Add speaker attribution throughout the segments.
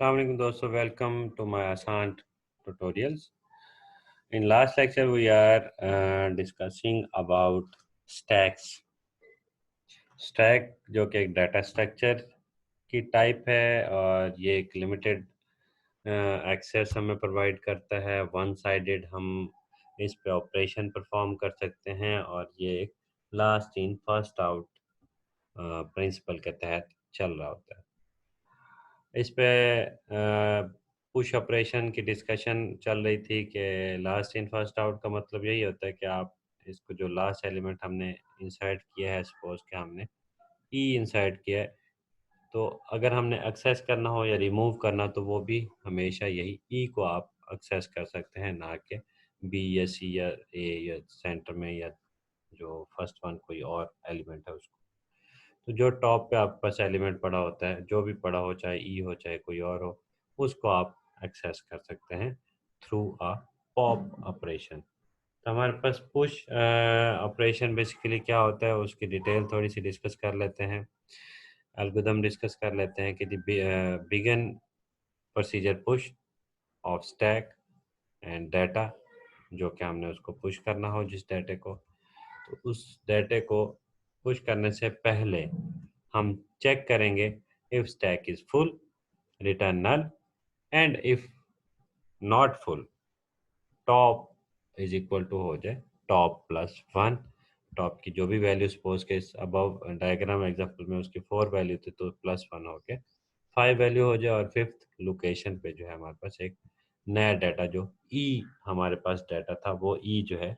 Speaker 1: Assalamu alaikum दोस्तों, welcome to my Asant tutorials. In last lecture we are discussing about stacks. Stack जो कि एक data structure की type है और ये एक लिमिटेड एक्सेस हमें प्रोवाइड करता है। वन साइडेड हम इस पे ऑपरेशन परफॉर्म कर सकते हैं और ये एक last in first out principle के तहत चल रहा होता है। इस पे पुश ऑपरेशन की डिस्कशन चल रही थी कि लास्ट इन फर्स्ट आउट का मतलब यही होता है कि आप इसको जो लास्ट एलिमेंट हमने इंसर्ट किया है, सपोज कि हमने ई इंसर्ट किया है, तो अगर हमने एक्सेस करना हो या रिमूव करना तो वो भी हमेशा यही ई को आप एक्सेस कर सकते हैं, ना कि बी या सी या ए या सेंटर में या जो फर्स्ट वन कोई और एलिमेंट है उसको। तो जो टॉप पे आपके पास एलिमेंट पड़ा होता है, जो भी पड़ा हो, चाहे ई हो चाहे कोई और हो, उसको आप एक्सेस कर सकते हैं थ्रू अ पॉप ऑपरेशन। तो हमारे पास पुश ऑपरेशन बेसिकली क्या होता है उसकी डिटेल थोड़ी सी डिस्कस कर लेते हैं। एल्गोरिथम डिस्कस कर लेते हैं कि begin procedure push of stack and data, जो कि हमने उसको पुश करना हो जिस डाटे को, तो उस डाटे को पुश करने से पहले हम चेक करेंगे if stack is full return null and if not full top is equal to हो जाए टॉप प्लस वन। टॉप की जो भी वैल्यू सपोज के अबव डायग्राम एग्जांपल में उसकी 4 वैल्यू थी तो प्लस वन हो के 5 वैल्यू हो जाए और फिफ्थ लोकेशन पे जो है हमारे पास एक नया डाटा जो ई हमारे पास डाटा था वो ई जो है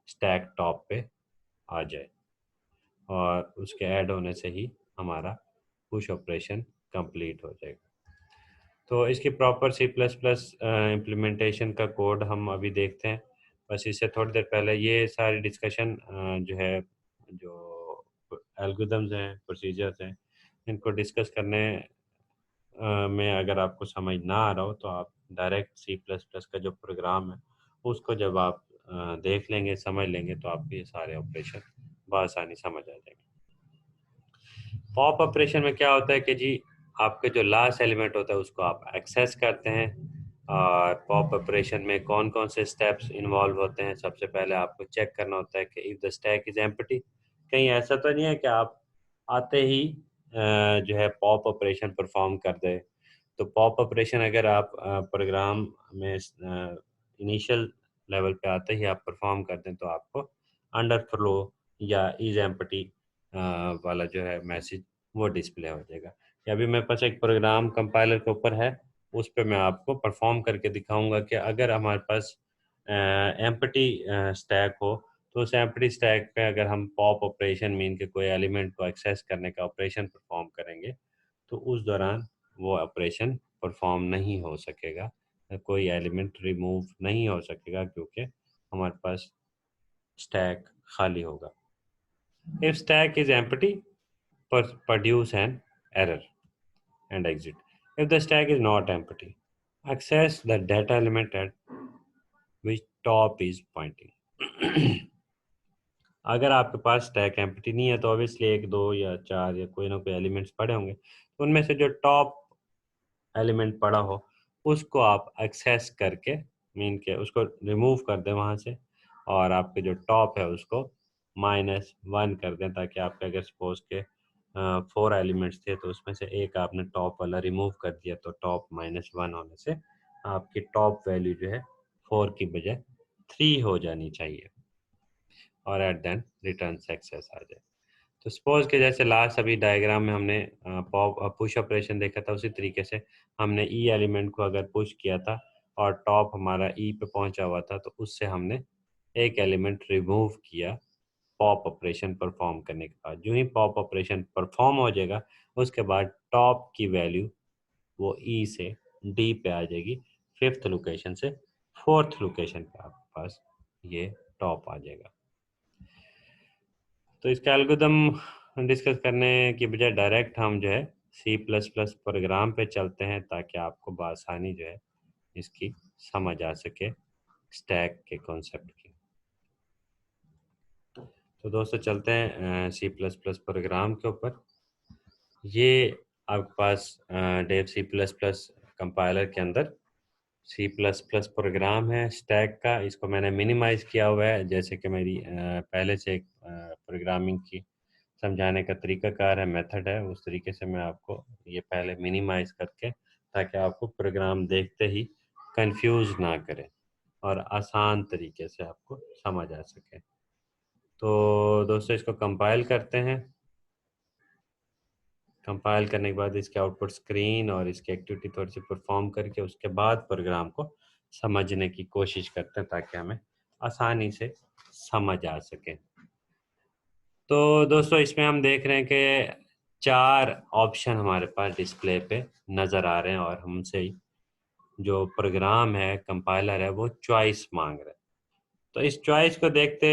Speaker 1: स्टैक टॉप पे आ जाए और उसके ऐड होने से ही हमारा पुश ऑपरेशन कंप्लीट हो जाएगा। तो इसकी proper C plus plus implementation का कोड हम अभी देखते हैं। बस इससे थोड़ी देर पहले ये सारी डिस्कशन जो है, जो एल्गोरिथम्स हैं, प्रोसीजर्स हैं, इनको डिस्कस करने में अगर आपको समझ ना आ रहा हो तो आप डायरेक्ट सी प्लस प्लस का जो प्रोग्राम है उसको जब आप देख लेंगे, समझ लेंगे, तो आपको ये सारे ऑपरेशन बआसानी समझ आ जाएंगे। पॉप ऑपरेशन में क्या होता है कि जी आपके जो लास्ट एलिमेंट होता है उसको आप एक्सेस करते हैं। और पॉप ऑपरेशन में कौन कौन से स्टेप्स इन्वॉल्व होते हैं, सबसे पहले आपको चेक करना होता है कि if the stack is empty. कहीं ऐसा तो नहीं है कि आप आते ही जो है पॉप ऑपरेशन परफॉर्म कर दे। तो पॉप ऑपरेशन अगर आप प्रोग्राम में इनिशियल लेवल पे आते ही आप परफॉर्म कर दें तो आपको अंडर फ्लो या इज एम्प्टी वाला जो है मैसेज वो डिस्प्ले हो जाएगा। या अभी मेरे पास एक प्रोग्राम कंपाइलर के ऊपर है, उस पे मैं आपको परफॉर्म करके दिखाऊंगा कि अगर हमारे पास एम्प्टी स्टैक हो तो उस एम्प्टी स्टैक पे अगर हम पॉप ऑपरेशन मीन के कोई एलिमेंट को एक्सेस करने का ऑपरेशन परफॉर्म करेंगे तो उस दौरान वो ऑपरेशन परफॉर्म नहीं हो सकेगा, कोई एलिमेंट रिमूव नहीं हो सकेगा क्योंकि हमारे पास स्टैक खाली होगा। If stack is empty produce an error and exit. If the stack is not empty, access the data element at which top is pointing. अगर आपके पास स्टैक एम्प्टी नहीं है तो ऑब्वियसली एक दो या चार या कोई ना कोई एलिमेंट्स पड़े होंगे, तो उनमें से जो टॉप एलिमेंट पड़ा हो उसको आप एक्सेस करके मीन के उसको रिमूव कर दें वहाँ से, और आपके जो टॉप है उसको -1 कर दें, ताकि आपके अगर सपोज के 4 एलिमेंट्स थे तो उसमें से एक आपने टॉप वाला रिमूव कर दिया तो टॉप -1 होने से आपकी टॉप वैल्यू जो है 4 की बजाय 3 हो जानी चाहिए और एट देन रिटर्न सक्सेस आ जाए। तो सपोज के जैसे लास्ट अभी डायग्राम में हमने पॉप पुश ऑपरेशन देखा था, उसी तरीके से हमने ई एलिमेंट को अगर पुश किया था और टॉप हमारा ई पे पहुंचा हुआ था तो उससे हमने एक एलिमेंट रिमूव किया पॉप ऑपरेशन परफॉर्म करने के बाद। जो ही पॉप ऑपरेशन परफॉर्म हो जाएगा उसके बाद टॉप की वैल्यू वो ई से डी पे आ जाएगी, फिफ्थ लोकेशन से फोर्थ लोकेशन पे आपके पास ये टॉप आ जाएगा। तो इसका एल्गोरिथम डिस्कस करने की बजाय डायरेक्ट हम जो है सी प्लस प्लस प्रोग्राम पे चलते हैं ताकि आपको बआसानी जो है इसकी समझ आ सके स्टैक के कॉन्सेप्ट की। तो दोस्तों चलते हैं सी प्लस प्लस प्रोग्राम के ऊपर। ये आपके पास Dev C plus plus compiler के अंदर सी प्लस प्लस प्रोग्राम है स्टैक का, इसको मैंने मिनिमाइज़ किया हुआ है, जैसे कि मेरी पहले से एक प्रोग्रामिंग की समझाने का तरीकाकार है, मेथड है, उस तरीके से मैं आपको ये पहले मिनिमाइज़ करके, ताकि आपको प्रोग्राम देखते ही कंफ्यूज ना करे और आसान तरीके से आपको समझ आ सके। तो दोस्तों इसको कंपाइल करते हैं। कंपाइल करने के बाद इसके आउटपुट स्क्रीन और इसकी एक्टिविटी थोड़ी सी परफॉर्म करके उसके बाद प्रोग्राम को समझने की कोशिश करते हैं, ताकि हमें आसानी से समझ आ सके। तो दोस्तों इसमें हम देख रहे हैं कि 4 ऑप्शन हमारे पास डिस्प्ले पे नज़र आ रहे हैं और हमसे जो प्रोग्राम है, कंपाइलर है, वो चॉइस मांग रहा है। तो इस चॉइस को देखते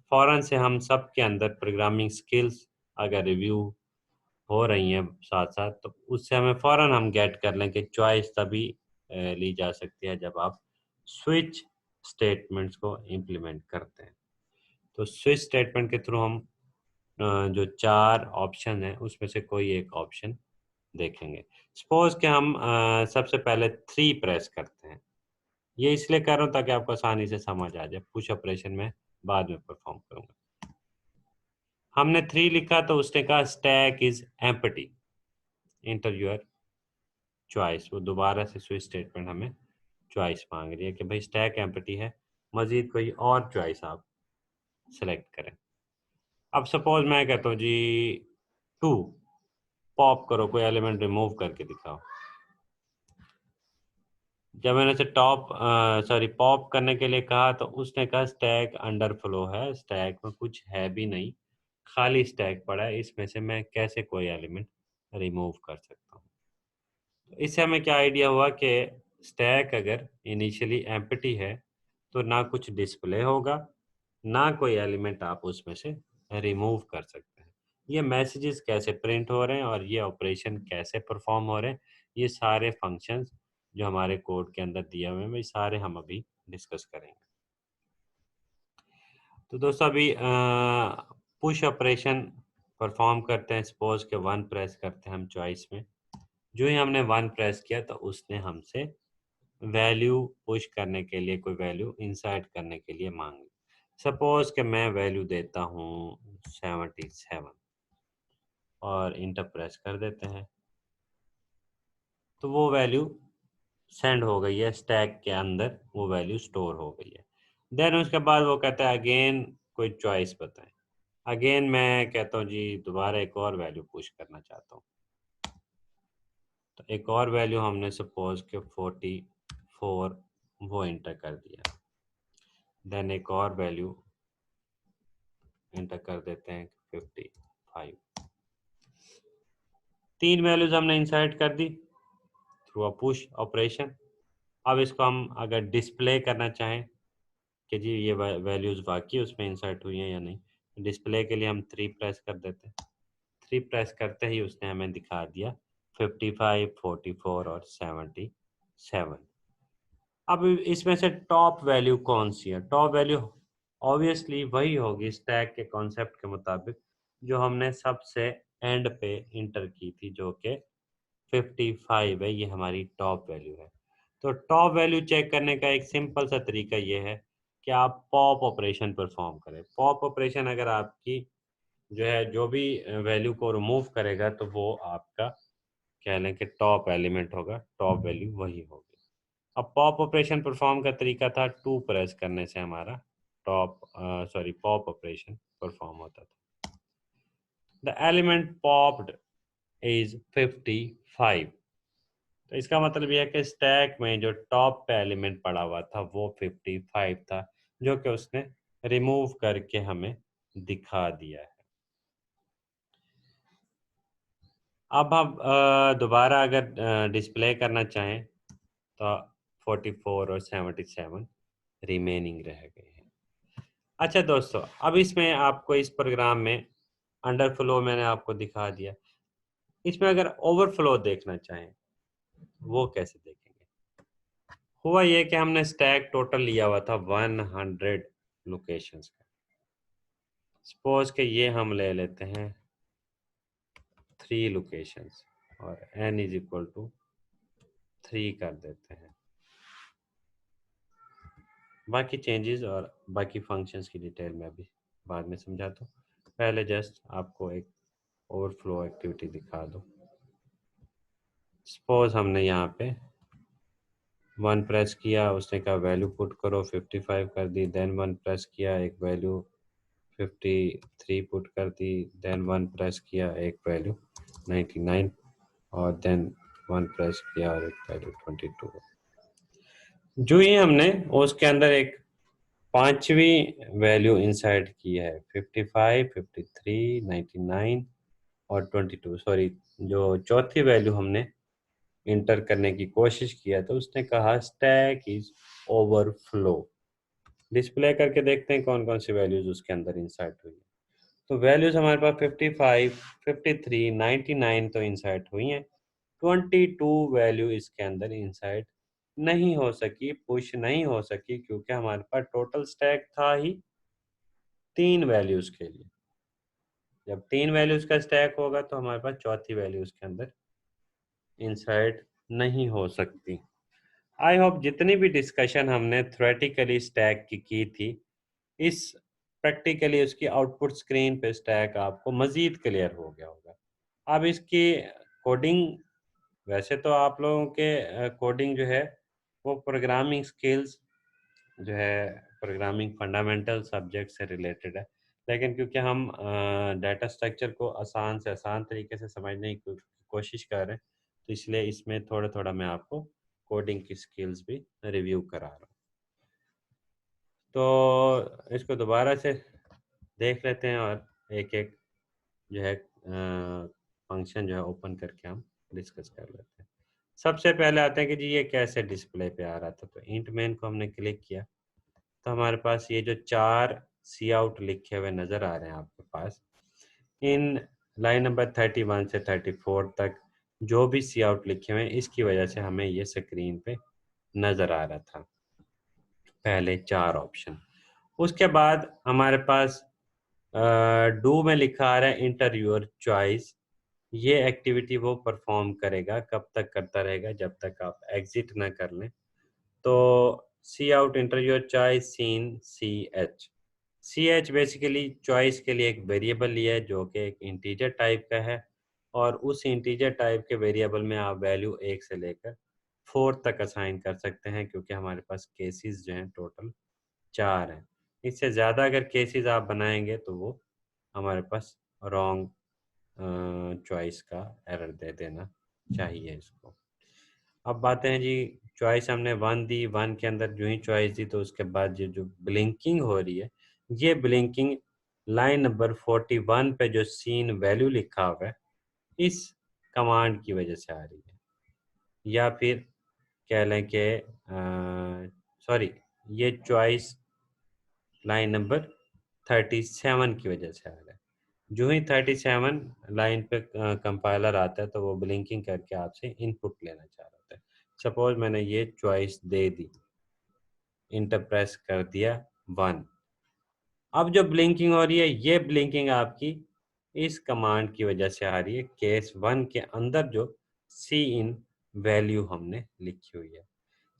Speaker 1: फ़ौरन से हम सब के अंदर प्रोग्रामिंग स्किल्स अगर रिव्यू हो रही हैं साथ-साथ, तो उससे हमें फ़ौरन हम गेट कर लें कि चॉइस तभी ली जा सकती है जब आप स्विच स्टेटमेंट्स को इम्प्लीमेंट करते हैं। तो स्विच स्टेटमेंट के थ्रू हम जो 4 ऑप्शन हैं उसमें से कोई एक ऑप्शन देखेंगे। सपोज़ कि हम सबसे पहले 3 प्रेस करते हैं। ये इसलिए कर रहा हूँ ताकि आपको आसानी से समझ आ जाए, पुश ऑपरेशन मैं बाद में परफ़ॉर्म करूँगा। हमने 3 लिखा तो उसने कहा stack is empty, enter your choice. वो दोबारा से स्विच स्टेटमेंट हमें चॉइस माँग रही है कि भाई स्टैक एम्प्टी है, मज़ीद कोई और चॉइस आप सेलेक्ट करें। अब सपोज़ मैं कहता हूँ जी 2 पॉप करो, कोई एलिमेंट रिमूव करके दिखाओ। जब मैंने उसे पॉप करने के लिए कहा तो उसने कहा स्टैक अंडरफ्लो है, स्टैक में कुछ है भी नहीं, खाली स्टैक पड़ा है, इसमें से मैं कैसे कोई एलिमेंट रिमूव कर सकता हूँ। तो इससे हमें क्या आइडिया हुआ कि स्टैक अगर इनिशियली एम्प्टी है तो ना कुछ डिस्प्ले होगा, ना कोई एलिमेंट आप उसमें से रिमूव कर सकते हैं। ये मैसेजेस कैसे प्रिंट हो रहे हैं और ये ऑपरेशन कैसे परफॉर्म हो रहे हैं, ये सारे फंक्शंस जो हमारे कोड के अंदर दिए हुए हैं, ये सारे हम अभी डिस्कस करेंगे। तो दोस्तों अभी पुश ऑपरेशन परफॉर्म करते हैं। सपोज के 1 प्रेस करते हैं हम चॉइस में। जो ही हमने 1 प्रेस किया तो उसने हमसे वैल्यू पुश करने के लिए, कोई वैल्यू इंसर्ट करने के लिए मांगी। सपोज कि मैं वैल्यू देता हूँ 77 और इंटर प्रेस कर देते हैं, तो वो वैल्यू सेंड हो गई है, स्टैक के अंदर वो वैल्यू स्टोर हो गई है। देन उसके बाद वो कहता है अगेन कोई चॉइस बताएं। अगेन मैं कहता हूँ जी दोबारा एक और वैल्यू पुश करना चाहता हूँ, तो एक और वैल्यू हमने सपोज के 44 वो इंटर कर दिया। देन एक और वैल्यू इंटर कर देते हैं 55। 3 वैल्यूज हमने इंसर्ट कर the through a push operation. अब इसको हम अगर डिस्प्ले करना चाहें कि जी ये वैल्यूज वाकई उसमें इंसर्ट हुई हैं या नहीं, डिस्प्ले के लिए हम 3 प्रेस कर देते हैं। 3 प्रेस करते ही उसने हमें दिखा दिया 55, 44 और 77। अब इसमें से टॉप वैल्यू कौन सी है? टॉप वैल्यू ऑब्वियसली वही होगी स्टैक के कॉन्सेप्ट के मुताबिक जो हमने सबसे एंड पे इंटर की थी, जो कि 55 है, ये हमारी टॉप वैल्यू है। तो टॉप वैल्यू चेक करने का एक सिंपल सा तरीका ये है कि आप पॉप ऑपरेशन परफॉर्म करें। पॉप ऑपरेशन अगर आपकी जो है जो भी वैल्यू को रिमूव करेगा तो वो आपका कह लें कि टॉप एलिमेंट होगा, टॉप वैल्यू वही होगी। अब पॉप ऑपरेशन परफॉर्म का तरीका था 2 प्रेस करने से हमारा पॉप ऑपरेशन परफॉर्म होता था। The element popped is 55। तो इसका मतलब यह है कि स्टैक में जो टॉप पे एलिमेंट पड़ा हुआ था वो 55 था, जो कि उसने रिमूव करके हमें दिखा दिया है। अब हम दोबारा अगर डिस्प्ले करना चाहें तो 44 और 77 रिमेनिंग रह गए हैं। अच्छा दोस्तों, अब इसमें आपको इस प्रोग्राम में अंडरफ्लो मैंने आपको दिखा दिया। इसमें अगर ओवरफ्लो देखना चाहें, वो कैसे देखेंगे? हुआ ये कि हमने स्टैक टोटल लिया हुआ था 100 लोकेशंस का। सपोज कि ये हम ले लेते हैं 3 लोकेशंस और n इज इक्वल टू 3 कर देते हैं। बाकी चेंजेस और बाकी फंक्शंस की डिटेल में अभी बाद में समझाता हूँ। पहले जस्ट आपको एक ओवरफ्लो एक्टिविटी दिखा दूँ। सपोज हमने यहाँ पे 1 प्रेस किया, उसने कहा वैल्यू पुट करो, 55 कर दी। देन 1 प्रेस किया, एक वैल्यू 53 पुट कर दी। देन 1 प्रेस किया, एक वैल्यू 99, और देन 1 प्रेस किया और एक वैल्यू 22। जो ही हमने उसके अंदर एक पांचवी वैल्यू इंसर्ट की है, 55, 53, 99 और 22। सॉरी, जो चौथी वैल्यू हमने इंटर करने की कोशिश किया तो उसने कहा स्टैक इज ओवरफ्लो। डिस्प्ले करके देखते हैं कौन कौन सी वैल्यूज उसके अंदर इंसर्ट हुई है। तो वैल्यूज हमारे पास 55, 53, 99 तो इंसर्ट हुई हैं। 22 वैल्यू इसके अंदर इंसर्ट नहीं हो सकी, पुश नहीं हो सकी, क्योंकि हमारे पास टोटल स्टैक था ही 3 वैल्यूज के लिए। जब 3 वैल्यूज का स्टैक होगा तो हमारे पास चौथी वैल्यू उसके अंदर इंसर्ट नहीं हो सकती। आई होप जितनी भी डिस्कशन हमने थ्योरेटिकली स्टैक की थी, इस प्रैक्टिकली उसकी आउटपुट स्क्रीन पे स्टैक आपको मज़ीद क्लियर हो गया होगा। अब इसकी कोडिंग, वैसे तो आप लोगों के कोडिंग जो है वो प्रोग्रामिंग स्किल्स जो है, प्रोग्रामिंग फंडामेंटल सब्जेक्ट से रिलेटेड है, लेकिन क्योंकि हम डाटा स्ट्रक्चर को आसान से आसान तरीके से समझने की कोशिश कर रहे हैं, तो इसलिए इसमें थोड़ा थोड़ा मैं आपको कोडिंग की स्किल्स भी रिव्यू करा रहा हूँ। तो इसको दोबारा से देख लेते हैं और एक एक जो है फंक्शन जो है ओपन करके हम डिस्कस कर लेते हैं। सबसे पहले आते हैं कि जी ये कैसे डिस्प्ले पे आ रहा था। तो इंट मेन को हमने क्लिक किया तो हमारे पास ये जो 4 सी आउट लिखे हुए नज़र आ रहे हैं आपके पास, इन लाइन नंबर 31 से 34 तक जो भी सी आउट लिखे हुए हैं, इसकी वजह से हमें ये स्क्रीन पे नज़र आ रहा था पहले 4 ऑप्शन। उसके बाद हमारे पास डू में लिखा आ रहा है इंटर योर चॉइस। ये एक्टिविटी वो परफॉर्म करेगा, कब तक करता रहेगा, जब तक आप एग्जिट ना कर लें। तो C out enter your choice cin C H. C H basically choice के लिए एक वेरिएबल लिया है जो कि एक इंटीजर टाइप का है, और उस इंटीजर टाइप के वेरिएबल में आप वैल्यू 1 से लेकर 4 तक असाइन कर सकते हैं, क्योंकि हमारे पास केसेस जो हैं टोटल 4 हैं। इससे ज़्यादा अगर केसेस आप बनाएंगे तो वो हमारे पास रॉन्ग चॉइस का एरर दे देना चाहिए इसको। अब बातें हैं जी, चॉइस हमने 1 दी, 1 के अंदर जो ही चॉइस दी तो उसके बाद ये जो ब्लिंकिंग हो रही है, ये ब्लिंकिंग लाइन नंबर 41 पे जो सीन वैल्यू लिखा हुआ है, इस कमांड की वजह से आ रही है। या फिर कह लें कि सॉरी, ये चॉइस लाइन नंबर 37 की वजह से आ रहा है। जो ही 37 लाइन पे कंपाइलर आता है तो वो ब्लिंकिंग करके आपसे इनपुट लेना चाह रहा होता है। सपोज मैंने ये चॉइस दे दी, इंटर प्रेस कर दिया 1। अब जो ब्लिंकिंग हो रही है, ये ब्लिंकिंग आपकी इस कमांड की वजह से आ रही है, केस 1 के अंदर जो सी इन वैल्यू हमने लिखी हुई है।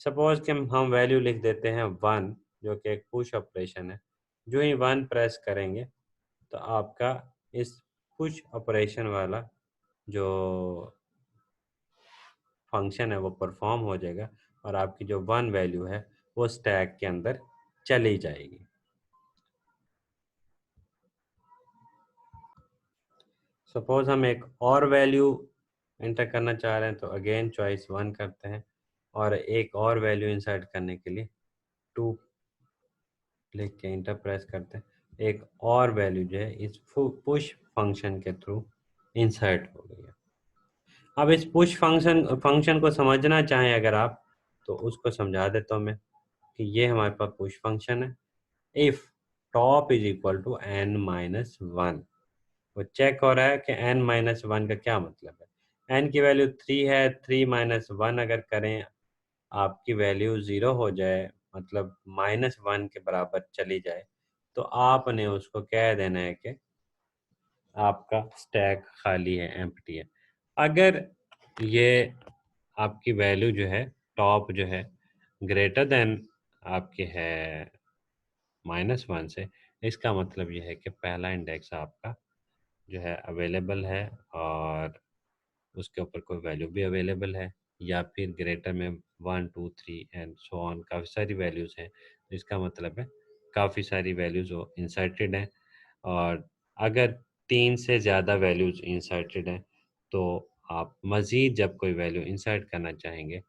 Speaker 1: सपोज कि हम वैल्यू लिख देते हैं 1, जो कि एक पुश ऑपरेशन है। जो ही 1 प्रेस करेंगे तो आपका इस पुश ऑपरेशन वाला जो फंक्शन है वो परफॉर्म हो जाएगा, और आपकी जो 1 वैल्यू है वो स्टैक के अंदर चली जाएगी। सपोज हम एक और वैल्यू इंटर करना चाह रहे हैं तो अगेन चॉइस 1 करते हैं, और एक और वैल्यू इंसर्ट करने के लिए 2 लिख के इंटर प्रेस करते हैं। एक और वैल्यू जो है इस पुश फंक्शन के थ्रू इंसर्ट हो गई है। अब इस पुश फंक्शन को समझना चाहें अगर आप, तो उसको समझा देता हूँ मैं कि ये हमारे पास पुश फंक्शन है। If top is equal to n-1, वो चेक हो रहा है कि n-1 का क्या मतलब है। n की वैल्यू 3 है, 3-1 अगर करें आपकी वैल्यू 0 हो जाए, मतलब -1 के बराबर चली जाए, तो आपने उसको कह देना है कि आपका स्टैक खाली है, एम्प्टी है। अगर ये आपकी वैल्यू जो है टॉप जो है ग्रेटर देन आपके है -1 से, इसका मतलब ये है कि पहला इंडेक्स आपका जो है अवेलेबल है और उसके ऊपर कोई वैल्यू भी अवेलेबल है, या फिर ग्रेटर में 1 2 3 एंड सो ऑन काफ़ी सारी वैल्यूज़ हैं। तो इसका मतलब है काफ़ी सारी वैल्यूज़ वो इंसर्टेड हैं। और अगर 3 से ज़्यादा वैल्यूज़ इंसर्टेड हैं, तो आप मज़ीद जब कोई वैल्यू इंसर्ट करना चाहेंगे,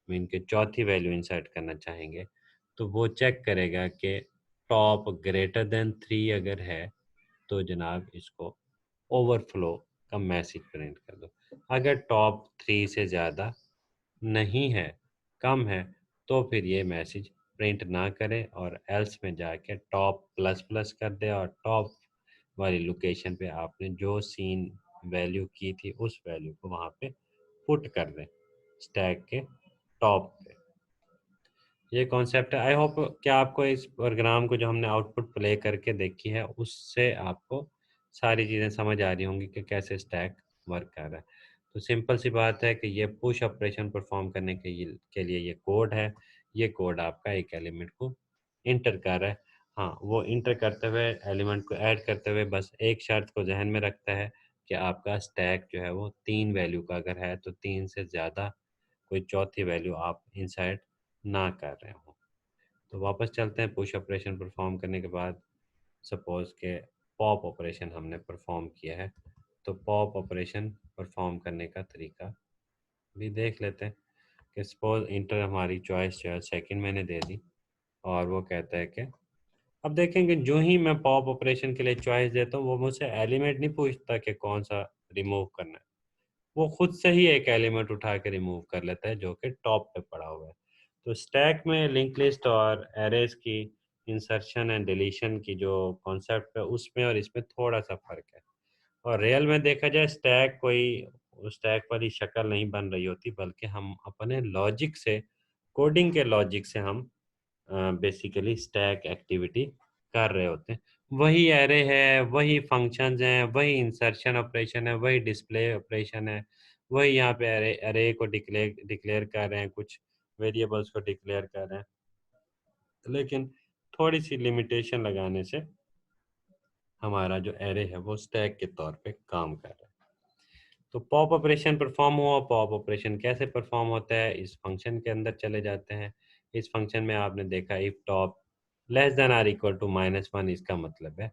Speaker 1: मीन के चौथी वैल्यू इंसर्ट करना चाहेंगे, तो वो चेक करेगा कि टॉप ग्रेटर देन 3 अगर है, तो जनाब इसको ओवरफ्लो का मैसेज प्रिंट कर दो। अगर टॉप 3 से ज़्यादा नहीं है, कम है, तो फिर ये मैसेज प्रिंट ना करे और एल्स में जाके टॉप प्लस प्लस कर दे और टॉप वाली लोकेशन पे आपने जो सीन वैल्यू की थी उस वैल्यू को वहाँ पे पुट कर दें स्टैक के टॉप पे। ये कॉन्सेप्ट है। आई होप कि आपको इस प्रोग्राम को जो हमने आउटपुट प्ले करके देखी है उससे आपको सारी चीज़ें समझ आ रही होंगी कि कैसे स्टैक वर्क कर रहा है। तो सिंपल सी बात है कि ये पुश ऑपरेशन परफॉर्म करने के लिए ये कोड है। ये कोड आपका एक एलिमेंट को इंटर कर रहा है। हाँ, वो इंटर करते हुए एलिमेंट को ऐड करते हुए बस एक शर्त को जहन में रखता है कि आपका स्टैक जो है वो 3 वैल्यू का अगर है तो 3 से ज़्यादा कोई चौथी वैल्यू आप इंसर्ट ना कर रहे हो। तो वापस चलते हैं पुश ऑपरेशन परफॉर्म करने के बाद। सपोज़ के पॉप ऑपरेशन हमने परफॉर्म किया है, तो पॉप ऑपरेशन परफॉर्म करने का तरीका भी देख लेते हैं कि सपोज़ इंटर हमारी चॉइस जो है सेकंड मैंने दे दी और वो कहता है कि अब देखेंगे जो ही मैं पॉप ऑपरेशन के लिए चॉइस देता हूँ वो मुझसे एलिमेंट नहीं पूछता कि कौन सा रिमूव करना है। वो खुद से ही एक एलिमेंट उठा के रिमूव कर लेता है जो कि टॉप पे पड़ा हुआ है। तो स्टैक में लिंक लिस्ट और एरेज की इंसर्शन एंड डिलीशन की जो कॉन्सेप्ट है उसमें और इसमें थोड़ा सा फ़र्क है। और रियल में देखा जाए स्टैक कोई स्टैक वाली शक्ल नहीं बन रही होती, बल्कि हम अपने लॉजिक से, कोडिंग के लॉजिक से हम बेसिकली स्टैक एक्टिविटी कर रहे होते हैं। वही एरे है, वही फंक्शंस हैं, वही इंसर्शन ऑपरेशन है, वही डिस्प्ले ऑपरेशन है, वही यहाँ पे एरे एरे को डिक्लेयर डिक्लेयर कर रहे हैं, कुछ वेरिएबल्स को डिक्लेयर कर रहे हैं, लेकिन थोड़ी सी लिमिटेशन लगाने से हमारा जो एरे है वो स्टैक के तौर पे काम कर रहा है। तो पॉप ऑपरेशन परफॉर्म हुआ। पॉप ऑपरेशन कैसे परफॉर्म होता है, इस फंक्शन के अंदर चले जाते हैं। इस फंक्शन में आपने देखा if top less than or equal to -1, इसका मतलब है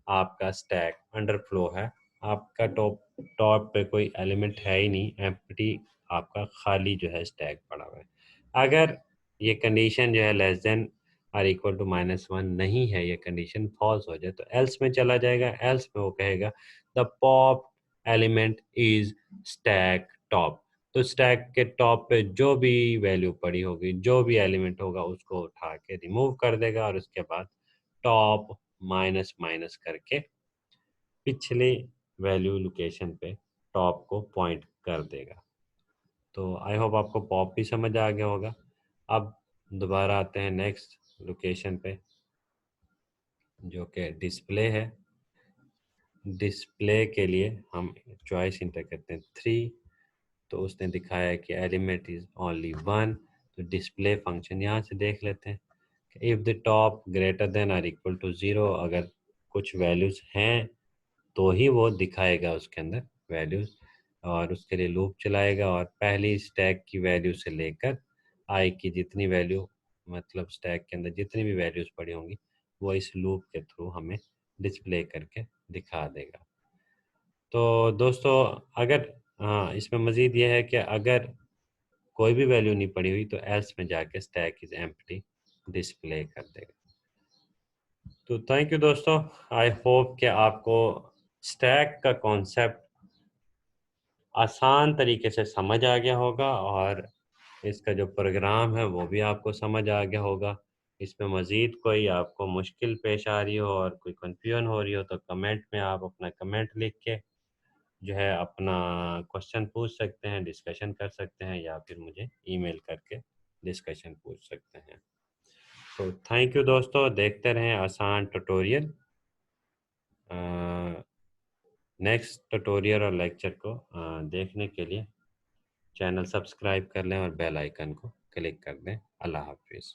Speaker 1: आपका स्टैक अंडरफ्लो है, आपका टॉप टॉप पे कोई एलिमेंट है ही नहीं, एम्प्टी, आपका खाली जो है स्टैक पड़ा हुआ है। अगर ये कंडीशन जो है less than or equal to -1 नहीं है, ये कंडीशन फॉल्स हो जाए तो एल्स में चला जाएगा। एल्स में वो कहेगा the pop element is stack top. तो स्टैक के टॉप पे जो भी वैल्यू पड़ी होगी, जो भी एलिमेंट होगा उसको उठा के रिमूव कर देगा और उसके बाद टॉप माइनस माइनस करके पिछले वैल्यू लोकेशन पे टॉप को पॉइंट कर देगा। तो आई होप आपको पॉप भी समझ आ गया होगा। अब दोबारा आते हैं नेक्स्ट लोकेशन पे जो कि डिस्प्ले है। डिस्प्ले के लिए हम चॉइस इंटर करते हैं 3, तो उसने दिखाया है कि एलिमेंट इज ओनली 1। तो डिस्प्ले फंक्शन यहाँ से देख लेते हैं कि if the top greater than or equal to 0, अगर कुछ वैल्यूज़ हैं तो ही वो दिखाएगा उसके अंदर वैल्यूज़, और उसके लिए लूप चलाएगा और पहली स्टैक की वैल्यू से लेकर आई की जितनी वैल्यू, मतलब स्टैक के अंदर जितनी भी वैल्यूज़ पड़ी होंगी वो इस लूप के थ्रू हमें डिस्प्ले करके दिखा देगा। तो दोस्तों, अगर हाँ, इसमें मज़ीद ये है कि अगर कोई भी वैल्यू नहीं पड़ी हुई तो एल्स में जाके स्टैक इज़ एम्प्टी डिस्प्ले कर देगा। तो थैंक यू दोस्तों। आई होप कि आपको स्टैक का कॉन्सेप्ट आसान तरीके से समझ आ गया होगा और इसका जो प्रोग्राम है वो भी आपको समझ आ गया होगा। इसमें मज़ीद कोई आपको मुश्किल पेश आ रही हो और कोई कन्फ्यूजन हो रही हो तो कमेंट में आप अपना कमेंट लिख के जो है अपना क्वेश्चन पूछ सकते हैं, डिस्कशन कर सकते हैं, या फिर मुझे ईमेल करके डिस्कशन पूछ सकते हैं। तो थैंक यू दोस्तों, देखते रहें आसान ट्यूटोरियल। नेक्स्ट ट्यूटोरियल और लेक्चर को देखने के लिए चैनल सब्सक्राइब कर लें और बेल आइकन को क्लिक कर दें। अल्लाह हाफ़िज़।